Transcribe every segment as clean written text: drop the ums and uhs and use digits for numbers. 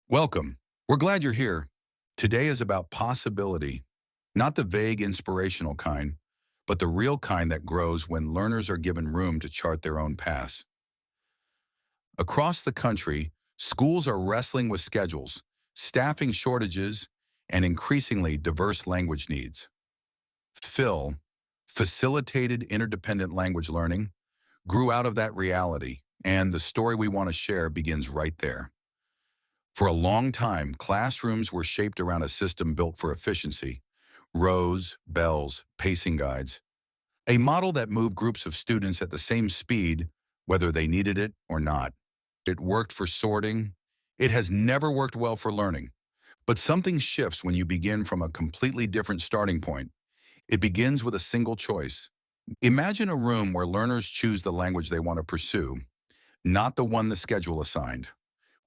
Welcome. We're glad you're here. Today is about possibility, not the vague inspirational kind, but the real kind that grows when learners are given room to chart their own paths. Across the country, schools are wrestling with schedules, staffing shortages, and increasingly diverse language needs. Phil, facilitated interdependent language learning, grew out of that reality, and the story we want to share begins right there. For a long time, classrooms were shaped around a system built for efficiency: rows, bells, pacing guides. A model that moved groups of students at the same speed, whether they needed it or not. It worked for sorting. It has never worked well for learning. But something shifts when you begin from a completely different starting point. It begins with a single choice. Imagine a room where learners choose the language they want to pursue, not the one the schedule assigned.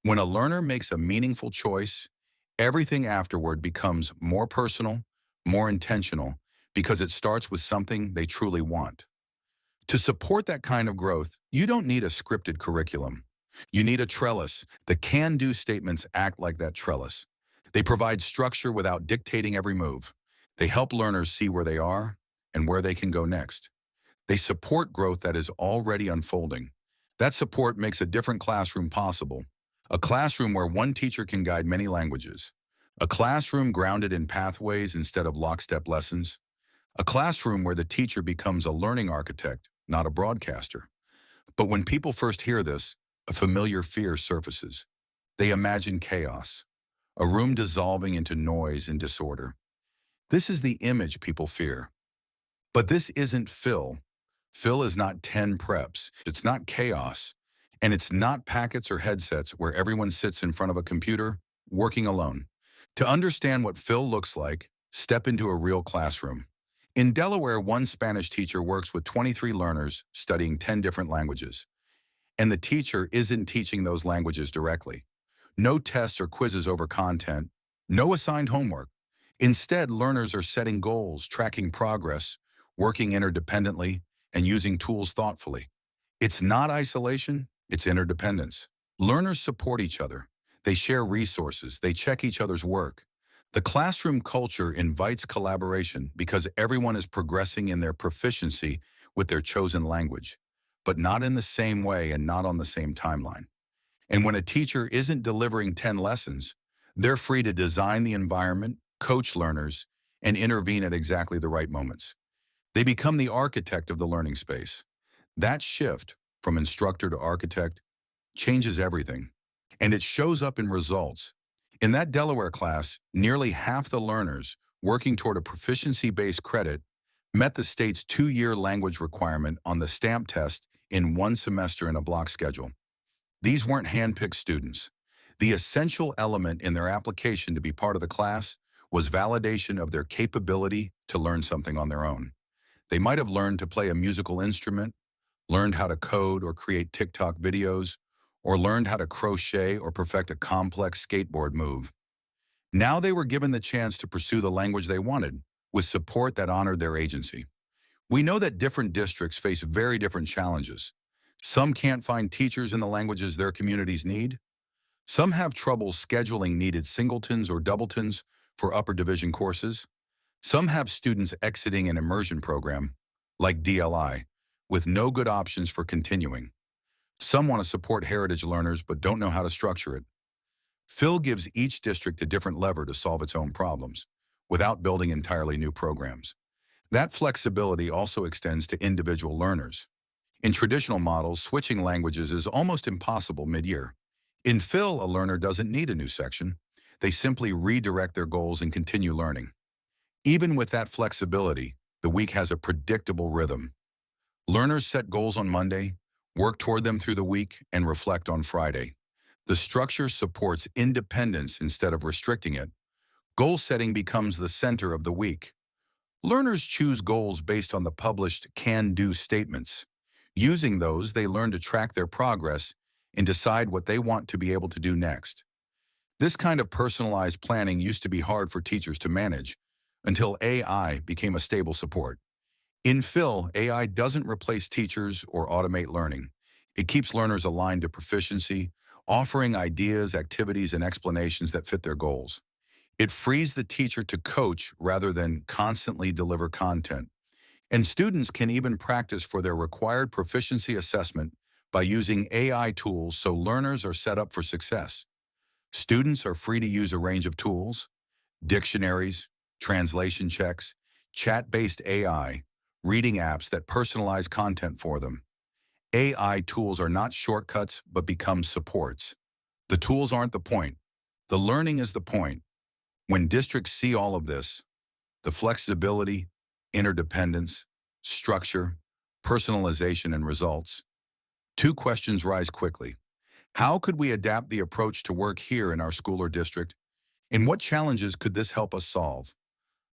When a learner makes a meaningful choice, everything afterward becomes more personal, more intentional, because it starts with something they truly want. To support that kind of growth, you don't need a scripted curriculum. You need a trellis. The can-do statements act like that trellis. They provide structure without dictating every move. They help learners see where they are and where they can go next. They support growth that is already unfolding. That support makes a different classroom possible. A classroom where one teacher can guide many languages. A classroom grounded in pathways instead of lockstep lessons. A classroom where the teacher becomes a learning architect, not a broadcaster. But when people first hear this, a familiar fear surfaces. They imagine chaos, a room dissolving into noise and disorder. This is the image people fear. But this isn't Phil. Phil is not 10 preps. It's not chaos. And it's not packets or headsets where everyone sits in front of a computer, working alone. To understand what Phil looks like, step into a real classroom. In Delaware, one Spanish teacher works with 23 learners studying 10 different languages. And the teacher isn't teaching those languages directly. No tests or quizzes over content, no assigned homework. Instead, learners are setting goals, tracking progress, working interdependently, and using tools thoughtfully. It's not isolation, it's interdependence. Learners support each other. They share resources. They check each other's work. The classroom culture invites collaboration because everyone is progressing in their proficiency with their chosen language, but not in the same way and not on the same timeline. And when a teacher isn't delivering 10 lessons, they're free to design the environment, coach learners, and intervene at exactly the right moments. They become the architect of the learning space. That shift from instructor to architect changes everything, and it shows up in results. In that Delaware class, nearly half the learners working toward a proficiency-based credit met the state's 2-year language requirement on the stamp test in one semester in a block schedule. These weren't hand-picked students. The essential element in their application to be part of the class was validation of their capability to learn something on their own. They might have learned to play a musical instrument, learned how to code or create TikTok videos, or learned how to crochet or perfect a complex skateboard move. Now they were given the chance to pursue the language they wanted, with support that honored their agency. We know that different districts face very different challenges. Some can't find teachers in the languages their communities need. Some have trouble scheduling needed singletons or doubletons for upper division courses. Some have students exiting an immersion program, like DLI, with no good options for continuing. Some want to support heritage learners but don't know how to structure it. Phil gives each district a different lever to solve its own problems, without building entirely new programs. That flexibility also extends to individual learners. In traditional models, switching languages is almost impossible mid-year. In Phil, a learner doesn't need a new section. They simply redirect their goals and continue learning. Even with that flexibility, the week has a predictable rhythm. Learners set goals on Monday, work toward them through the week, and reflect on Friday. The structure supports independence instead of restricting it. Goal setting becomes the center of the week. Learners choose goals based on the published can-do statements. Using those, they learn to track their progress and decide what they want to be able to do next. This kind of personalized planning used to be hard for teachers to manage until AI became a stable support. In Phil, AI doesn't replace teachers or automate learning. It keeps learners aligned to proficiency, offering ideas, activities, and explanations that fit their goals. It frees the teacher to coach rather than constantly deliver content. And students can even practice for their required proficiency assessment by using AI tools so learners are set up for success. Students are free to use a range of tools, dictionaries, translation checks, chat-based AI, reading apps that personalize content for them. AI tools are not shortcuts but become supports. The tools aren't the point. The learning is the point. When districts see all of this, the flexibility, interdependence, structure, personalization, and results, two questions rise quickly. How could we adapt the approach to work here in our school or district? And what challenges could this help us solve?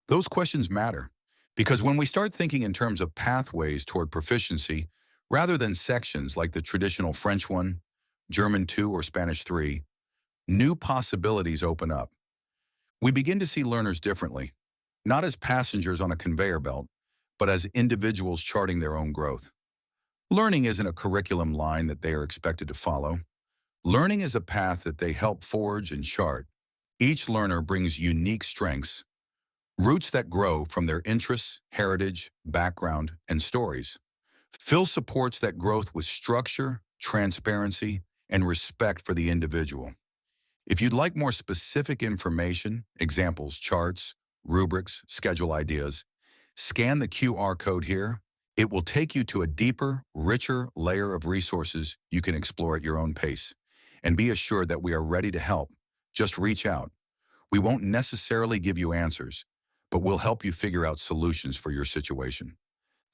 Those questions matter because when we start thinking in terms of pathways toward proficiency, rather than sections like the traditional French 1, German 2, or Spanish 3, new possibilities open up. We begin to see learners differently, not as passengers on a conveyor belt, but as individuals charting their own growth. Learning isn't a curriculum line that they are expected to follow. Learning is a path that they help forge and chart. Each learner brings unique strengths, roots that grow from their interests, heritage, background, and stories. Phil supports that growth with structure, transparency, and respect for the individual. If you'd like more specific information, examples, charts, rubrics, schedule ideas, scan the QR code here. It will take you to a deeper, richer layer of resources you can explore at your own pace. And be assured that we are ready to help. Just reach out. We won't necessarily give you answers, but we'll help you figure out solutions for your situation.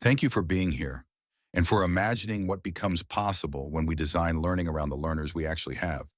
Thank you for being here and for imagining what becomes possible when we design learning around the learners we actually have.